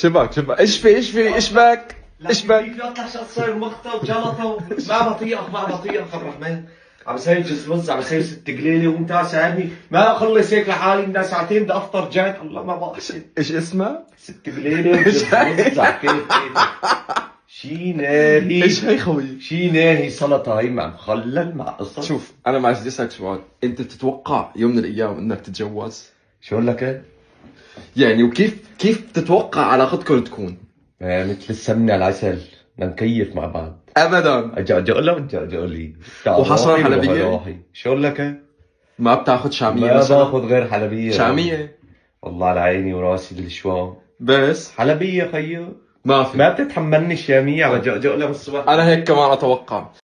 شبك ايش في ايش بك؟ ايش بك؟ لا اطلع شو صاير مخطط وجلطه ما بطيقك عبد الرحمن. عم سوي جز رز، عم سوي 6 قليله وانت ساعدني ما اخلص هيك لحالي، بدنا ساعتين بدي افطر جاي الله ما بقصد. ايش اسمها؟ 6 قليله وجز رز على كيف شي ناهي. ايش هي خوي؟ شي ناهي سلطه هي مع مخلل مع قصص. شوف انا معلش بدي اسالك سؤال، انت بتتوقع يوم من الايام انك تتجوز؟ شو اقول لك؟ يعني وكيف تتوقع علاقتكم تكون؟ مثل السمنه على العسل، بدنا نكيف مع بعض. ابدا. اجي لي وحصرا حلبيه؟ شو اقول لك؟ ما بتاخذ شاميه ما مثلا؟ باخذ غير حلبيه. شاميه؟ والله على عيني وراسي للشوام، بس حلبيه خيو. ما في. ما بتتحملني الشاميه على جقلة من الصبح. انا هيك كمان اتوقع.